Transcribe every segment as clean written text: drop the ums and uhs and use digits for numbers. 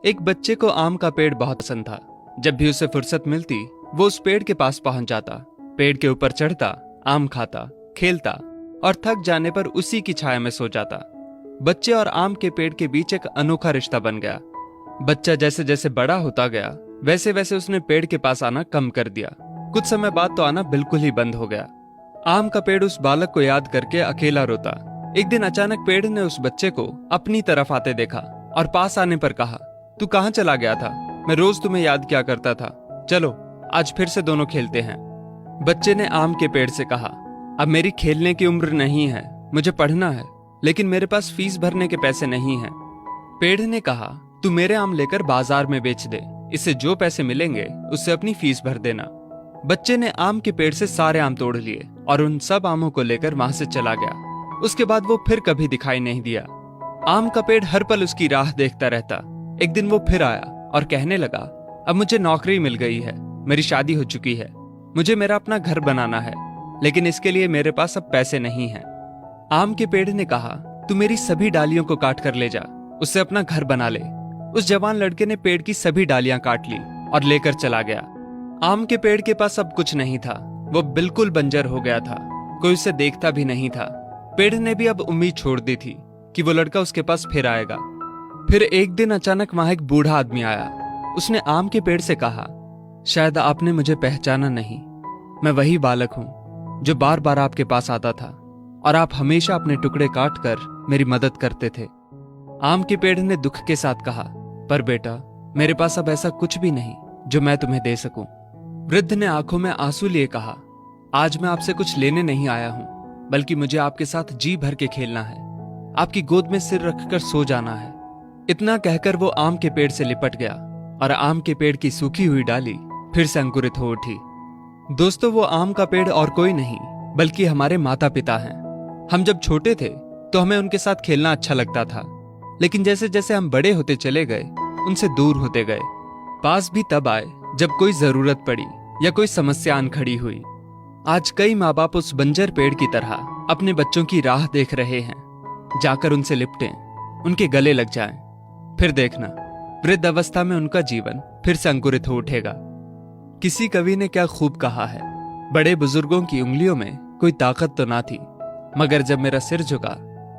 एक बच्चे को आम का पेड़ बहुत पसंद था। जब भी उसे फुर्सत मिलती वो उस पेड़ के पास पहुंच जाता, पेड़ के ऊपर चढ़ता, आम खाता, खेलता और थक जाने पर उसी की छाया में सो जाता। बच्चे और आम के पेड़ के बीच एक अनोखा रिश्ता बन गया। बच्चा जैसे जैसे बड़ा होता गया वैसे वैसे उसने पेड़ के पास आना कम कर दिया। कुछ समय बाद तो आना बिल्कुल ही बंद हो गया। आम का पेड़ उस बालक को याद करके अकेला रोता। एक दिन अचानक पेड़ ने उस बच्चे को अपनी तरफ आते देखा और पास आने पर कहा, तू कहाँ चला गया था? मैं रोज तुम्हें याद किया करता था। चलो आज फिर से दोनों खेलते हैं। बच्चे ने आम के पेड़ से कहा, अब मेरी खेलने की उम्र नहीं है, मुझे पढ़ना है, लेकिन मेरे पास फीस भरने के पैसे नहीं हैं। पेड़ ने कहा, तू मेरे आम लेकर बाजार में बेच दे, इससे जो पैसे मिलेंगे उससे अपनी फीस भर देना। बच्चे ने आम के पेड़ से सारे आम तोड़ लिए और उन सब आमों को लेकर वहां से चला गया। उसके बाद वो फिर कभी दिखाई नहीं दिया। आम का पेड़ हर पल उसकी राह देखता रहता। एक दिन वो फिर आया और कहने लगा, अब मुझे नौकरी मिल गई है, मेरी शादी हो चुकी है, मुझे मेरा अपना घर बनाना है, लेकिन इसके लिए मेरे पास अब पैसे नहीं हैं। आम के पेड़ ने कहा, तू मेरी सभी डालियों को काट कर ले जा, उससे अपना घर बना ले। उस जवान लड़के ने पेड़ की सभी डालियां काट ली और लेकर चला गया। आम के पेड़ के पास अब कुछ नहीं था, वो बिल्कुल बंजर हो गया था, कोई उसे देखता भी नहीं था। पेड़ ने भी अब उम्मीद छोड़ दी थी कि वो लड़का उसके पास फिर आएगा। फिर एक दिन अचानक वहां एक बूढ़ा आदमी आया। उसने आम के पेड़ से कहा, शायद आपने मुझे पहचाना नहीं, मैं वही बालक हूं जो बार बार आपके पास आता था और आप हमेशा अपने टुकड़े काट कर मेरी मदद करते थे। आम के पेड़ ने दुख के साथ कहा, पर बेटा मेरे पास अब ऐसा कुछ भी नहीं जो मैं तुम्हें दे सकूं। वृद्ध ने आंखों में आंसू लिए कहा, आज मैं आपसे कुछ लेने नहीं आया हूं, बल्कि मुझे आपके साथ जी भर के खेलना है, आपकी गोद में सिर रखकर सो जाना है। इतना कहकर वो आम के पेड़ से लिपट गया और आम के पेड़ की सूखी हुई डाली फिर से अंकुरित हो उठी। दोस्तों, वो आम का पेड़ और कोई नहीं बल्कि हमारे माता पिता हैं। हम जब छोटे थे तो हमें उनके साथ खेलना अच्छा लगता था, लेकिन जैसे जैसे हम बड़े होते चले गए उनसे दूर होते गए। पास भी तब आए जब कोई जरूरत पड़ी या कोई समस्या आन खड़ी हुई। आज कई माँ बाप उस बंजर पेड़ की तरह अपने बच्चों की राह देख रहे हैं, जाकर उनसे लिपटें, उनके गले लग जाएं। फिर देखना वृद्ध अवस्था में उनका जीवन फिर से अंकुरित हो उठेगा। किसी कवि ने क्या खूब कहा है, बड़े बुजुर्गों की उंगलियों में कोई ताकत तो ना थी, मगर जब मेरा सिर झुका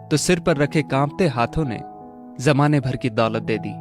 तो सिर पर रखे कांपते हाथों ने जमाने भर की दौलत दे दी।